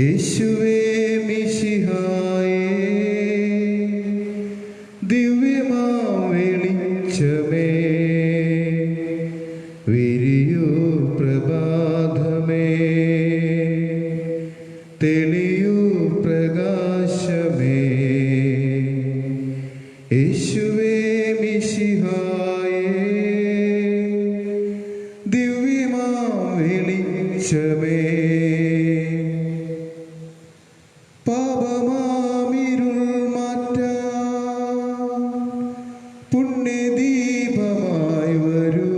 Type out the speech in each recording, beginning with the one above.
യേശുവേ മിശിഹായേ, ദിവ്യമാം വെളിച്ചമേ, വിരിയൂ പ്രഭാതമേ, തെളിയൂ പ്രകാശമേ. യേശുവേ മിശിഹായേ, ദിവ്യമാം വെളിച്ചമേ, പാപമാമിരുൾ മാറ്റാൻ പുണ്യദീപമായി വരൂ.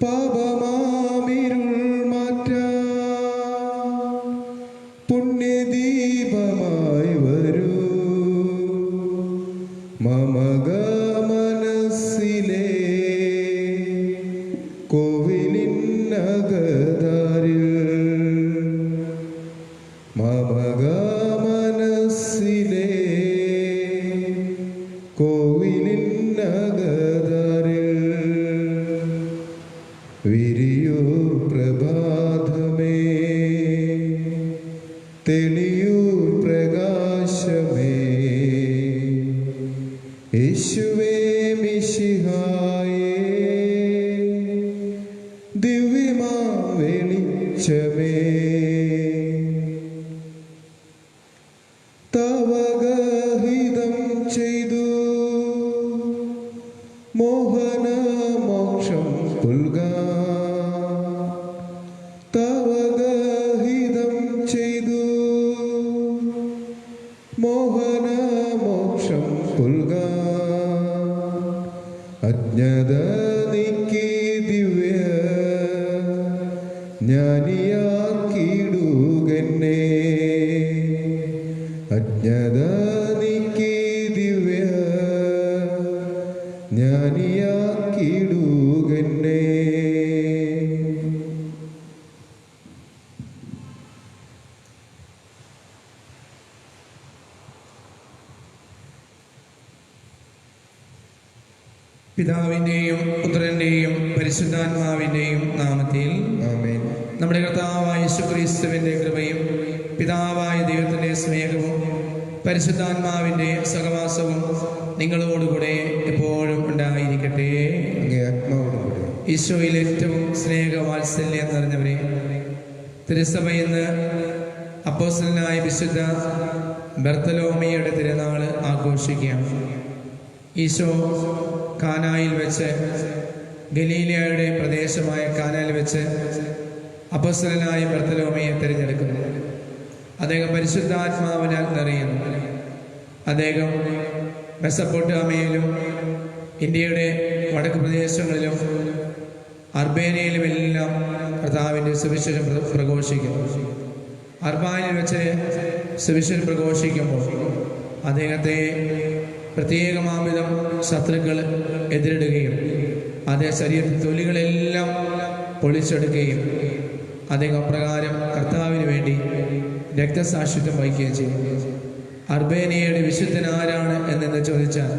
പാപമാമിരുൾ മാറ്റാൻ പുണ്യദീപമായി വരൂ. മമക മനസ്സിലെ കോവിലിനകതാരിൽ, മമക മനസ്സിലെ കോവിലിനകതാരിൽ, വിരിയൂ പ്രഭാതമേ, തെളിയൂ പ്രകാശമേ. യേശുവേ മിശിഹായേ, ദിവ്യമാം വെളിച്ചമേ, തവഗഹിതം ചെയ്തു മോഹന മോക്ഷം പുൽകാൻ. തവഗഹിതം ചെയ്തു മോഹന മോക്ഷം പുൽകാൻ. അജ്ഞത നീക്കി ദിവ്യ ജ്ഞാനിയാക്കിടുകന്നെ. അജ്ഞത നീക്കി ദിവ്യ ജ്ഞാനിയാക്കിടുകന്നെ. പിതാവിൻ്റെയും പുത്രൻ്റെയും പരിശുദ്ധാത്മാവിൻ്റെയും നാമത്തിൽ ആമേൻ. നമ്മുടെ കർത്താവായ യേശുക്രിസ്തുവിൻ്റെ കൃപയും പിതാവായ ദൈവത്തിൻ്റെ സ്നേഹവും പരിശുദ്ധാത്മാവിൻ്റെ സഹവാസവും നിങ്ങളോടുകൂടെ എപ്പോഴും ഉണ്ടായിരിക്കട്ടെ. അങ്ങേ ആത്മാവോടുകൂടെ. ഈശോയിൽ ഏറ്റവും സ്നേഹവാത്സല്യം നിറഞ്ഞവരെ, തിരുസഭ ഇന്ന് അപ്പോസ്തലനായ വിശുദ്ധ ബർത്തലോമിയുടെ തിരുനാൾ ആഘോഷിക്കുകയാണ്. ഈശോ കാനായിൽ വെച്ച്, ഗലീലയുടെ പ്രദേശമായ കാനായിൽ വെച്ച് അപ്പോസ്തലനായ ബർത്തലോമിയെ തിരഞ്ഞെടുക്കുന്നു. അദ്ദേഹം പരിശുദ്ധാത്മാവിനാൽ നിറയുന്നു. അദ്ദേഹം മെസപ്പൊട്ടാമിയയിലും ഇന്ത്യയുടെ വടക്ക് പ്രദേശങ്ങളിലും അർബേനിയയിലുമെല്ലാം കർത്താവിൻ്റെ സുവിശേഷം പ്രഘോഷിക്കുന്നു. അർബാനിൽ വെച്ച് സുവിശേഷം പ്രഘോഷിക്കുമ്പോൾ അദ്ദേഹത്തെ പ്രത്യേകമാംവിധം ശത്രുക്കൾ എതിരിടുകയും അതേ ശരീരത്തിൽ തൊലികളെല്ലാം പൊളിച്ചെടുക്കുകയും അദ്ദേഹം അപ്രകാരം കർത്താവിന് വേണ്ടി രക്തസാക്ഷിത്വം വഹിക്കുകയും ചെയ്യും. അർബേനിയയുടെ വിശുദ്ധൻ ആരാണ് എന്നെന്ന് ചോദിച്ചാൽ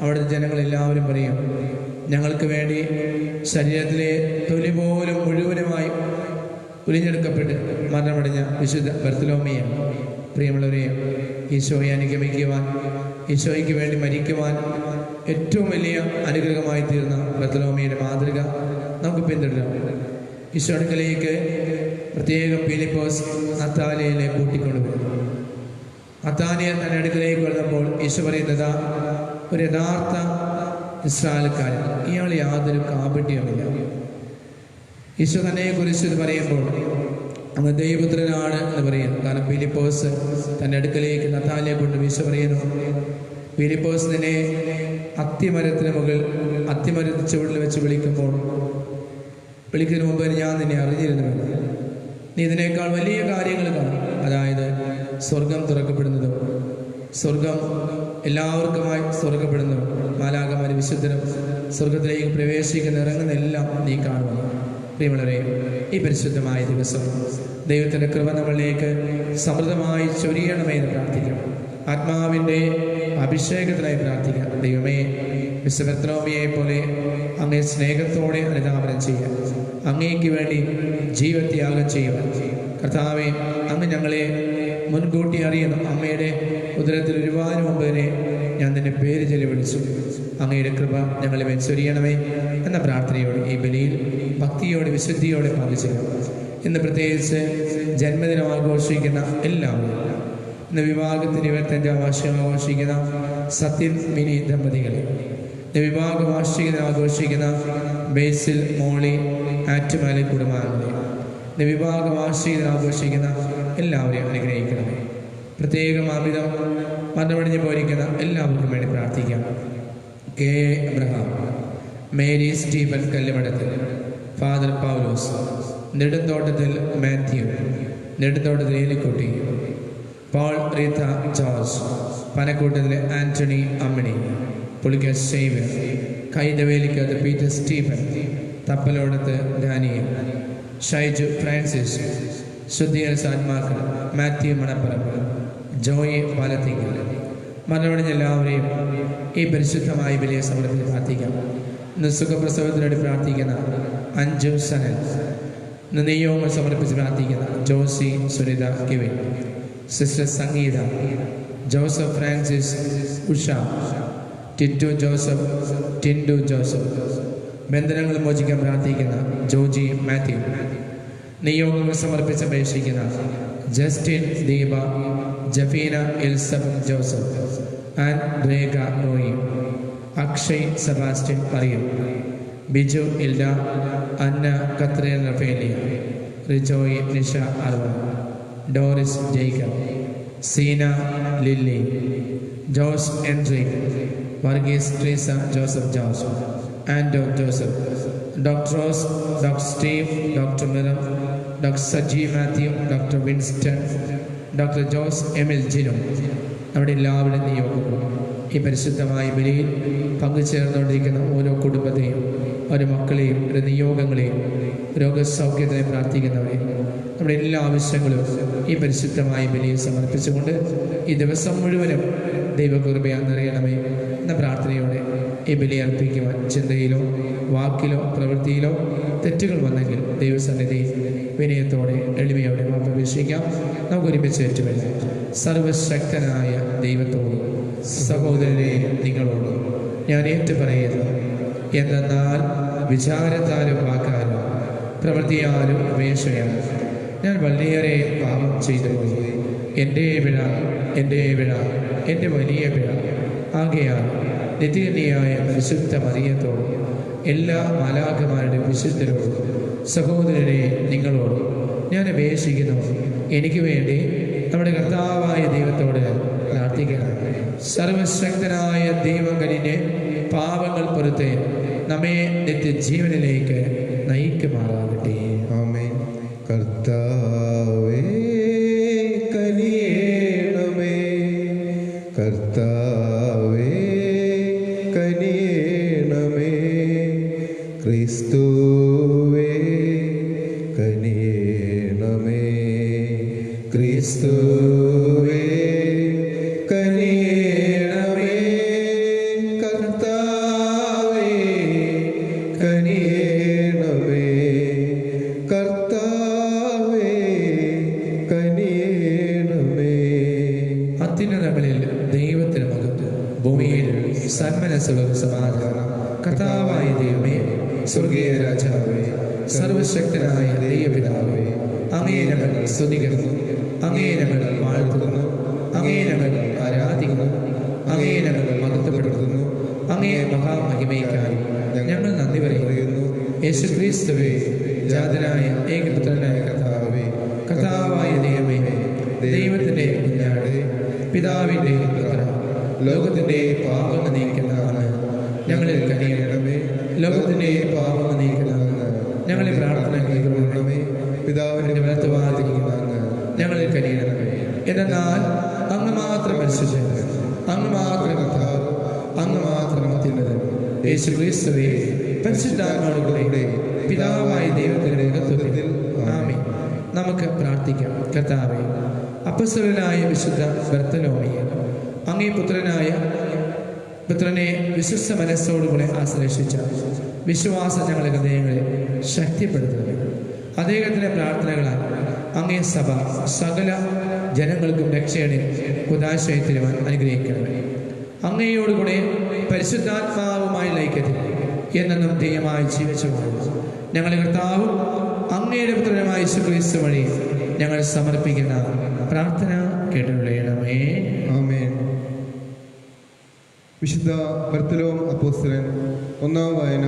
അവിടുത്തെ ജനങ്ങളെല്ലാവരും പറയും, ഞങ്ങൾക്ക് വേണ്ടി ശരീരത്തിലെ തൊലി പോലും മുഴുവനുമായി ഉലിഞ്ഞെടുക്കപ്പെട്ട് മരണമടഞ്ഞ വിശുദ്ധ ബർത്തലോമിയാണ്. പ്രിയമുള്ളവരെ, ഈശോയെ അനുഗമിക്കുവാൻ, ഈശോയ്ക്ക് വേണ്ടി മരിക്കുവാൻ ഏറ്റവും വലിയ അനുഗ്രഹമായി തീർന്ന ബർത്തലോമിയുടെ മാതൃക നമുക്ക് പിന്തുടരാം. ഈശോ അടുക്കലേക്ക് പ്രത്യേകം ഫിലിപ്പോസ് നത്താലിയയിലെ കൂട്ടിക്കൊണ്ടുവരുന്നു. നത്താനിയൽ തൻ്റെ അടുക്കലേക്ക് വരുന്നപ്പോൾ ഈശോ പറയുന്നത്, ഒരു യഥാർത്ഥ ഇസ്രായേൽക്കാരൻ, ഇയാൾ യാതൊരു കാപട്യവുമില്ല. ഈശോ തന്നെക്കുറിച്ച് ഇത് പറയുമ്പോൾ അങ്ങ് ദൈവപുത്രനാണ് എന്ന് പറയുന്നു. കാരണം ഫിലിപ്പോസ് തൻ്റെ അടുക്കലേക്ക് നത്താലിയെ കൊണ്ട് ഈശോ പറയുന്നു, ഫിലിപ്പോസ് നിന്നെ അത്തിമരത്തിന് മുകളിൽ അത്തിമരത്തിന് ചുവടിൽ വെച്ച് വിളിക്കുന്നതിന് മുമ്പ് ഞാൻ നിന്നെ അറിഞ്ഞിരുന്നുവെന്ന്. നീ ഇതിനേക്കാൾ വലിയ കാര്യങ്ങൾ കാണും. അതായത് സ്വർഗം തുറക്കപ്പെടുന്നതും സ്വർഗം എല്ലാവർക്കുമായി തുറക്കപ്പെടുന്നതും മാലാഖമാർ വിശുദ്ധരും സ്വർഗത്തിലേക്ക് പ്രവേശിക്കുന്ന ഇറങ്ങുന്ന എല്ലാം നീ കാണുന്നു. പ്രിയമുള്ളവരെ, ഈ പരിശുദ്ധമായ ദിവസം ദൈവത്തിൻ്റെ കൃപ നമ്മളിലേക്ക് സമൃദ്ധമായി ചൊരിയണമെന്ന് പ്രാർത്ഥിക്കണം. ആത്മാവിൻ്റെ അഭിഷേകത്തിനായി പ്രാർത്ഥിക്കാം. ദൈവമേ, വിശുദ്ധ ബർത്തലോമിയെ പോലെ അങ്ങേ സ്നേഹത്തോടെ അനുധാവനം ചെയ്യാൻ, അങ്ങേക്ക് വേണ്ടി ജീവത്യാഗം ചെയ്യുവാൻ കർത്താവെ, അങ്ങ് ഞങ്ങളെ മുൻകൂട്ടി അറിയുന്നു. അമ്മയുടെ ഉദരത്തിൽ ഒരുപാട് മുമ്പ് തന്നെ ഞാൻ നിന്നെ പേര് ചൊല്ലി വിളിച്ചു. അങ്ങയുടെ കൃപ ഞങ്ങളെ വെച്ചൊരിയണമേ എന്ന പ്രാർത്ഥനയോടെ ഈ ബലിയിൽ ഭക്തിയോടെ വിശുദ്ധിയോടെ പങ്കുചേരാം. ഇന്ന് പ്രത്യേകിച്ച് ജന്മദിനം ആഘോഷിക്കുന്ന എല്ലാവരും, ഇന്ന് വിവാഹത്തിന് 25-ാം വാർഷികം ആഘോഷിക്കുന്ന സത്യൻ മിനി ദമ്പതികളെ, ഇന്ന് വിവാഹ വാർഷികം ആഘോഷിക്കുന്ന ബേസിൽ മോളി ആറ്റുമാലി കുടുംബാംഗങ്ങളെ, ഇന്ന് വിവാഹ വാർഷികം ആഘോഷിക്കുന്ന എല്ലാവരെയും അനുഗ്രഹിക്കണമേ. പ്രത്യേകം അമിതം മരണമടിഞ്ഞു പോയിരിക്കുന്ന എല്ലാവർക്കും വേണ്ടി പ്രാർത്ഥിക്കാം. K Abraham, Mary Stephen Kallumadathil, father Paulose, Nedunthottathil Mathew, Nedunthottathil Elikutty, Paul Rita George, പനക്കൂട്ടത്തിലെ Antony Ammini, Pulickal Xavier, Kaithavelikkakathu Peter Stephen, Thappalodathu Daniel, Shaiju Francis, ശുദ്ധീകരണ ആത്മാക്കൾ മാത്യു മണപ്പറമ്പ്, ജോയി പാലത്തിങ്കൽ, മരണമടഞ്ഞ എല്ലാവരെയും ഈ പരിശുദ്ധമായ ബലിയെ സമർപ്പിച്ച് പ്രാർത്ഥിക്കാം. ഇന്ന് സുഖപ്രസവത്തിനോട് പ്രാർത്ഥിക്കുന്ന അഞ്ജു സനൽ, ഇന്ന് നെയ്യോങ്ങൾ സമർപ്പിച്ച് പ്രാർത്ഥിക്കുന്ന Josy Sunitha Kevin, sister Sangeetha, Joseph Francis, Usha, Tittu Joseph, Tindu Joseph, ബന്ധനങ്ങൾ മോചിക്കാൻ പ്രാർത്ഥിക്കുന്ന ജോജി മാത്യു, നിയോഗങ്ങൾ സമർപ്പിച്ച് അപേക്ഷിക്കുന്ന Justin Deepa, Jafeena Elizabeth Joseph, and Rekha Noyi, Akshay Sebastian പറയും, Biju Ilda, Anna Catherine Rafelia, Rijoy Nisha Arva, Doris Jacob, Seena Lilly, Jose എൻട്രിക്, Varghese Treesa Joseph Jose, Anto Joseph, doctor Rose, doctor Steve, doctor Miriam, doctor Saji Mathew, doctor Winston, doctor Jose Emil Jinu, നമ്മുടെ എല്ലാവരും നിയോഗവും ഈ പരിശുദ്ധമായ ബലിയിൽ പങ്കുചേർന്നുകൊണ്ടിരിക്കുന്ന ഓരോ കുടുംബത്തെയും ഓരോ മക്കളെയും ഒരു നിയോഗങ്ങളെയും രോഗസൗഖ്യത്തിനെ പ്രാർത്ഥിക്കുന്നവരെ നമ്മുടെ എല്ലാ ആവശ്യങ്ങളും ഈ പരിശുദ്ധമായ ബലിയിൽ സമർപ്പിച്ചുകൊണ്ട് ഈ ദിവസം മുഴുവനും ദൈവകൃപയാൽ നിറയണമേ എന്ന പ്രാർത്ഥനയോടെ ഈ ബലി അർപ്പിക്കുവാൻ ചിന്തയിലോ വാക്കിലോ പ്രവൃത്തിയിലോ തെറ്റുകൾ വന്നെങ്കിൽ ദൈവസന്നിധി വിനയത്തോടെ എളിമയോടെ അപേക്ഷിക്കാം. നമുക്ക് ഒരുമിച്ച് ഏറ്റുവല്ല. സർവശക്തനായ ദൈവത്തോടും സഹോദരനെ നിങ്ങളോടും ഞാൻ ഏറ്റുപറയുന്നു, എന്തെന്നാൽ വിചാരത്താലും വാക്കാലും പ്രവൃത്തിയാലും അപേക്ഷയാലും ഞാൻ വളരെയേറെ പാപം ചെയ്തു പോയി. എൻ്റെ പിഴ, എൻ്റെ പിഴ, എൻ്റെ വലിയ പിഴ. ആകയാൽ നിത്യകന്യയായ പരിശുദ്ധ മറിയത്തോടും എല്ലാ മാലാഖമാരുടെ വിശുദ്ധരോടും സഹോദരനെ നിങ്ങളോടും ഞാൻ അപേക്ഷിക്കുന്നു, എനിക്ക് വേണ്ടി നമ്മുടെ കർത്താവായ ദൈവത്തോട് പ്രാർത്ഥിക്കണം. സർവശക്തനായ ദൈവം കനിഞ്ഞ് പാപങ്ങൾ പൊറുത്ത് നമ്മെ നിത്യജീവനിലേക്ക് നയിക്കുമാറാകട്ടെ. ആമേൻ. കർത്താവേ കനിയേണമേ, കർത്താവേ കനിയേണമേ, ക്രിസ്തുവേ കനിയേണമേ, ക്രിസ്തുവേ കനിയേണമേ, കർത്താവേ കനിയേണമേ, കർത്താവേ കനിയേണമേ. അത്യുന്നതങ്ങളിൽ ദൈവത്തിന് മകത്വം, ഭൂമിയിൽ സന്മനസ്സുകൾക്ക് സമാധാനം. കർത്താവായ ദൈവമേ, സ്വർഗീയ രാജാവേ, സർവശക്തനായ ദൈവപിതാവേ, അങ്ങയെ ഞങ്ങൾ സ്തുതിക്കുന്നു, അങ്ങയെ ഞങ്ങൾ വാഴ്ത്തുന്നു, അങ്ങയെ ഞങ്ങൾ ആരാധിക്കുന്നു, അങ്ങയെ ഞങ്ങൾ മഹത്വപ്പെടുത്തുന്നു. അങ്ങയെ മഹാമഹിമയ്ക്കായി ഞങ്ങൾ നന്ദി പറയുന്നു. യേശുക്രിസ്തുവേ, ജാതനായ ഏകപുത്രനായ കർത്താവേ, കർത്താവായ ദൈവമേ, ദൈവത്തിൻ്റെ കുഞ്ഞാട്, പിതാവിൻ്റെ പുത്ര, ലോകത്തിൻ്റെ പാപങ്ങൾ നീക്കുന്ന അങ്ങ് ഞങ്ങളിൽ കനിയണമേ. ലോകത്തിൻ്റെ പാപങ്ങൾ നീക്കുന്ന അങ്ങ് ഞങ്ങളെ പ്രാർത്ഥന കേൾക്കണമേ. പിതാവിൻ്റെ വലത്തുവാതിരിക്കുന്ന അങ്ങ് ഞങ്ങളിൽ കനിയണമേ. എന്നാൽ അങ്ങ് മാത്രം പരിശുദ്ധൻ, അങ്ങ് മാത്രം കർത്താവ്, അങ്ങ് മാത്രം അത്യുന്നതൻ. യേശുക്രിസ്തുവേ, പരിശുദ്ധാത്മാവിലൂടെ പിതാവായ ദൈവത്തിന്റെ നേതൃത്വത്തിൽ ആമേൻ. നമുക്ക് പ്രാർത്ഥിക്കാം. കർത്താവേ, അപ്പസ്തലനായ വിശുദ്ധ ബർത്തലോമയെ അങ്ങേ പുത്രനെ വിശ്വസ്ത മനസ്സോടുകൂടെ ആശ്ലേഷിച്ച വിശ്വാസം ഞങ്ങളുടെ ഹൃദയങ്ങളെ ശക്തിപ്പെടുത്തുന്നു. അദ്ദേഹത്തിൻ്റെ പ്രാർത്ഥനകളാൽ അങ്ങേ സഭ സകല ജനങ്ങൾക്കും രക്ഷയുടെ കുദാശയായി തരുവാൻ അനുഗ്രഹിക്കണമേ. അങ്ങയോടുകൂടെ പരിശുദ്ധാത്മാവുമായി ലയിക്കട്ടെ എന്നും ധേയമായി ജീവിച്ചു പോകുന്നു. ഞങ്ങളുടെ കർത്താവും അങ്ങയുടെ പുത്രനുമായ യേശുക്രിസ്തു വഴി ഞങ്ങൾ സമർപ്പിക്കുന്ന പ്രാർത്ഥന കേട്ടുകൊള്ളണമേ. ആമേൻ. വിശുദ്ധ ബർത്തലോം അപ്പോസ്തലൻ. ഒന്നാം വായന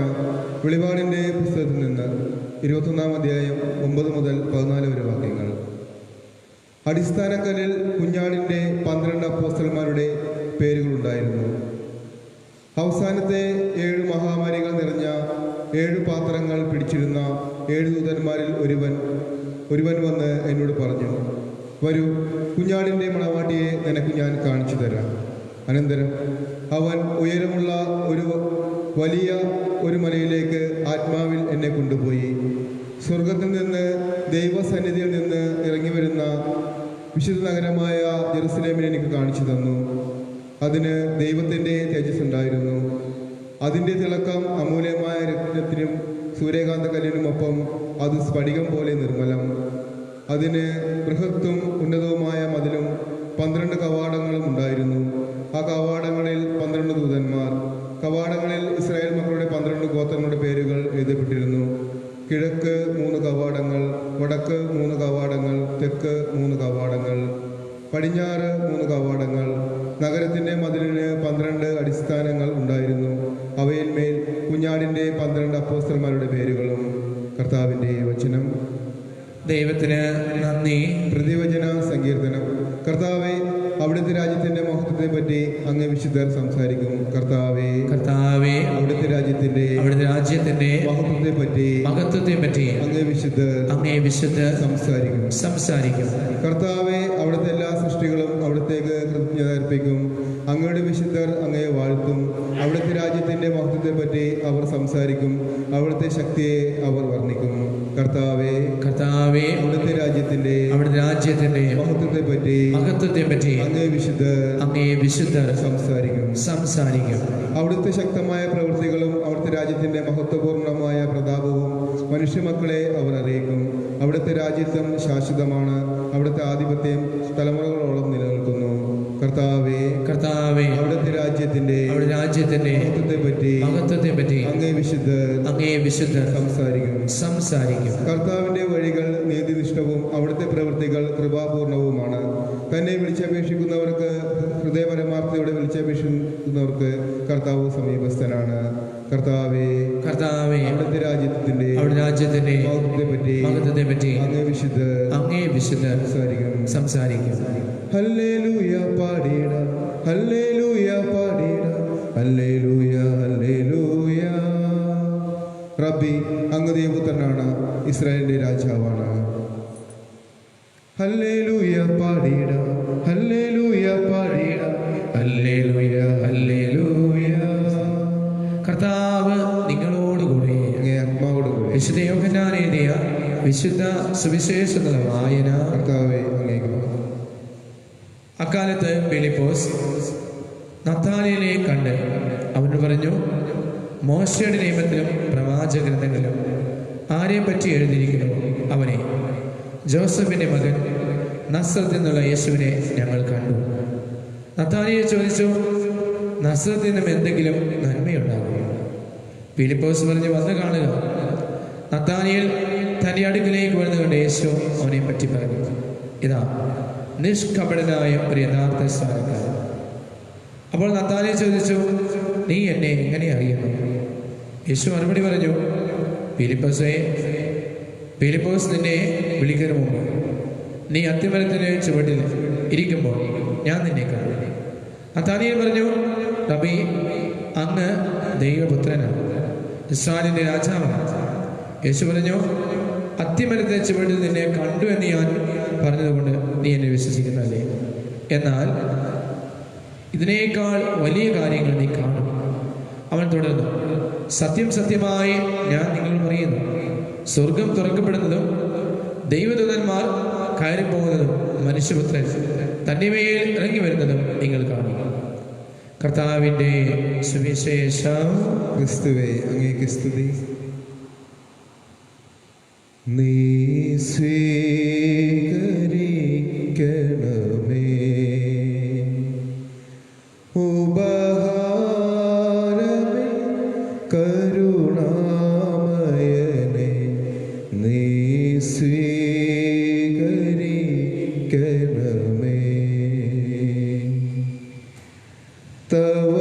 വെളിപാടിൻ്റെ പുസ്തകത്തിൽ നിന്ന് 21-ാം അധ്യായം 9 മുതൽ 14 വരെ വാക്യങ്ങൾ. അടിസ്ഥാനക്കല്ലിൽ കുഞ്ഞാടിൻ്റെ 12 അപ്പോസ്തലന്മാരുടെ പേരുകളുണ്ടായിരുന്നു. അവസാനത്തെ 7 മഹാമാരികൾ നിറഞ്ഞ 7 പാത്രങ്ങൾ പിടിച്ചിരുന്ന 7 ദൂതന്മാരിൽ ഒരുവൻ വന്ന് എന്നോട് പറഞ്ഞു, വരൂ, കുഞ്ഞാടിൻ്റെ മണവാട്ടിയെ നിനക്ക് ഞാൻ കാണിച്ചു തരാം. അനന്തരം അവൻ ഉയരമുള്ള വലിയ ഒരു മലയിലേക്ക് ആത്മാവിൽ എന്നെ കൊണ്ടുപോയി. സ്വർഗത്തിൽ നിന്ന് ദൈവസന്നിധിയിൽ നിന്ന് ഇറങ്ങി വരുന്ന വിശുദ്ധ നഗരമായ ജെറുസലേമിനെ എനിക്ക് കാണിച്ചു തന്നു. അതിന് ദൈവത്തിൻ്റെ തേജസ് ഉണ്ടായിരുന്നു. അതിൻ്റെ തിളക്കം അമൂല്യമായ രത്നത്തിനും സൂര്യകാന്ത കല്ലിനുമൊപ്പം അത് സ്ഫടികം പോലെ നിർമ്മലം. അതിന് ബൃഹത്തും ഉന്നതവുമായ മതിലും 12 കവാടങ്ങളും ഉണ്ടായിരുന്നു. ആ കവാടങ്ങളിൽ 12 ദൂതന്മാർ. കവാടങ്ങളിൽ ഇസ്രായേൽ മക്കളുടെ 12 ഗോത്രങ്ങളുടെ പേരുകൾ എഴുതപ്പെട്ടിരുന്നു. കിഴക്ക് 3 കവാടങ്ങൾ, വടക്ക് 3 കവാടങ്ങൾ, തെക്ക് 3 കവാടങ്ങൾ, പടിഞ്ഞാറ് 3 കവാടങ്ങൾ. നഗരത്തിൻ്റെ മതിലിന് 12 അടിസ്ഥാനങ്ങൾ ഉണ്ടായിരുന്നു. അവയിൽ മേൽ കുഞ്ഞാടിൻ്റെ 12 അപ്പോസ്തലന്മാരുടെ പേരുകളും. കർത്താവിൻ്റെ വചനം. ദൈവത്തിന് നന്ദി. പ്രതിവചന സങ്കീർത്തനം. കർത്താവെ, അവിടുത്തെ രാജ്യത്തിന്റെ മഹത്വത്തെ പറ്റി അങ്ങ് വിശുദ്ധർ സംസാരിക്കും. കർത്താവെ, അവിടുത്തെ രാജ്യത്തിന്റെ മഹത്വത്തെ പറ്റി അങ്ങ് വിശുദ്ധർ സംസാരിക്കും. കർത്താവെ, അവിടുത്തെ എല്ലാ സൃഷ്ടികളും അവിടത്തേക്ക് കൃതജ്ഞത അർപ്പിക്കും. അങ്ങയുടെ വിശുദ്ധർ അങ്ങയെ വാഴ്ത്തും. അവിടുത്തെ രാജ്യത്തിന്റെ മഹത്വത്തെ പറ്റി അവർ സംസാരിക്കും. അവിടുത്തെ ശക്തിയെ അവർ വർണ്ണിക്കും. കർത്താവെ, അവിടുത്തെ രാജ്യത്തിന്റെ മഹത്വത്തെ പറ്റി അങ്ങേ വിശുദ്ധർ സംസാരിക്കും. അവിടുത്തെ ശക്തമായ പ്രവൃത്തികളും അവിടുത്തെ രാജ്യത്തിന്റെ മഹത്വപൂർണമായ പ്രതാപവും മനുഷ്യമക്കളെ അവർ അറിയിക്കും. അവിടുത്തെ രാജ്യത്വം ശാശ്വതമാണ്. അവിടുത്തെ ആധിപത്യം തലമുറകളോളം നിലനിൽക്കുന്നു. കർത്താവെ, അവിടുത്തെ രാജ്യത്തിന്റെ മഹത്വത്തെ പറ്റി അങ്ങേ വിശുദ്ധർ സംസാരിക്കും. കർത്താവിന്റെ വഴികൾ നീതിനിഷ്ഠവും അവിടുത്തെ പ്രവൃത്തികൾ കൃപാപൂർണവുമാണ്. തന്നെ വിളിച്ചപേക്ഷിക്കുന്നവർക്ക്, ഹൃദയപരമാർത്ഥയോടെ വിളിച്ചപേക്ഷിക്കുന്നവർക്ക് കർത്താവ് സമീപസ്ഥനാണ്. കർത്താവെ, അവിടുത്തെ രാജ്യത്തിന്റെ മഹത്വത്തെ പറ്റി അങ്ങേ വിശുദ്ധർ സംസാരിക്കും. ഹല്ലേലൂയ പാടിടാം, ഹല്ലേലൂയ പാടിടാം, ഹല്ലേലൂയ ഹല്ലേലൂയ. റബ്ബി, അങ്ങ് ദൈവപുത്രനാണ്, ഇസ്രായേലിന്റെ രാജാവാണ്. ഹല്ലേലൂയ പാടിടാം, ഹല്ലേലൂയ പാടിടാം, ഹല്ലേലൂയ ഹല്ലേലൂയ. കർത്താവ് നിങ്ങളോടുകൂടി, അങ്ങേ ആത്മാവോടുകൂടി. വിശുദ്ധ യോഹന്നാൻ എഴുതിയ വിശുദ്ധ സുവിശേഷത്തിലെ വായന. കർത്താവേ, അങ്ങേക്ക്. അക്കാലത്ത് ഫിലിപ്പോസ് നഥാനയേലിനെ കണ്ട് അവനോട് പറഞ്ഞു, മോശയുടെ നിയമത്തിലും പ്രവാചക ഗ്രന്ഥങ്ങളിലും ആരെ പറ്റി എഴുതിയിരിക്കുന്നു അവനെ, ജോസഫിന്റെ മകൻ നസ്രത്തിൽ നിന്നുള്ള യേശുവിനെ ഞങ്ങൾ കണ്ടു. നഥാനയേൽ ചോദിച്ചു, നസ്രത്തിൽ നിന്നും എന്തെങ്കിലും നന്മയുണ്ടാകും? ഫിലിപ്പോസ് പറഞ്ഞു, വന്ന് കാണുക. നഥാനയേൽ തന്റെ അടുക്കലേക്ക് വരുന്ന കണ്ട് യേശു അവനെ പറ്റി പറഞ്ഞു, ഇതാ നിഷ്കപടനായ ഒരു യഥാർത്ഥ സ്ഥാനക്കാരൻ. അപ്പോൾ നഥാനയേൽ ചോദിച്ചു, നീ എന്നെ എങ്ങനെ അറിയുന്നു? യേശു മറുപടി പറഞ്ഞു, ഫിലിപ്പോസ് നിന്നെ വിളിക്കുന്ന മുമ്പ് നീ അത്തിമരത്തിന് ചുവട്ടിൽ ഇരിക്കുമ്പോൾ ഞാൻ നിന്നെ കണ്ടു. നഥാനയേൽ പറഞ്ഞു, റബ്ബി, അങ്ങ് ദൈവപുത്രനാണ്, ഇസ്രായേലിന്റെ രാജാവാണ്. യേശു പറഞ്ഞു, അത്തിമരത്തിന് ചുവട്ടിൽ നിന്നെ കണ്ടു എന്ന് ഞാൻ പറഞ്ഞതുകൊണ്ട് നീ എന്നെ വിശ്വസിക്കുന്നല്ലേ? എന്നാൽ ഇതിനേക്കാൾ വലിയ കാര്യങ്ങൾ നീ കാണും. അവൻ തുടർന്നു, സത്യം സത്യമായി ഞാൻ നിങ്ങളോട് പറയുന്നു, സ്വർഗം തുറക്കപ്പെടുന്നതും ദൈവദൂതന്മാർ കയറിപ്പോകുന്നതും മനുഷ്യപുത്രൻ തന്റെ മേൽ ഇറങ്ങി വരുന്നതും നിങ്ങൾ കാണും. കർത്താവിന്റെ സുവിശേഷം. ക്രിസ്തുവേ, അങ്ങേക്ക് സ്തുതി. നീ സ്വീകരിക്കണമേ ഉപഹാരമേ കരുണാമയനെ നീ സ്വീകരിക്കണമേ തവ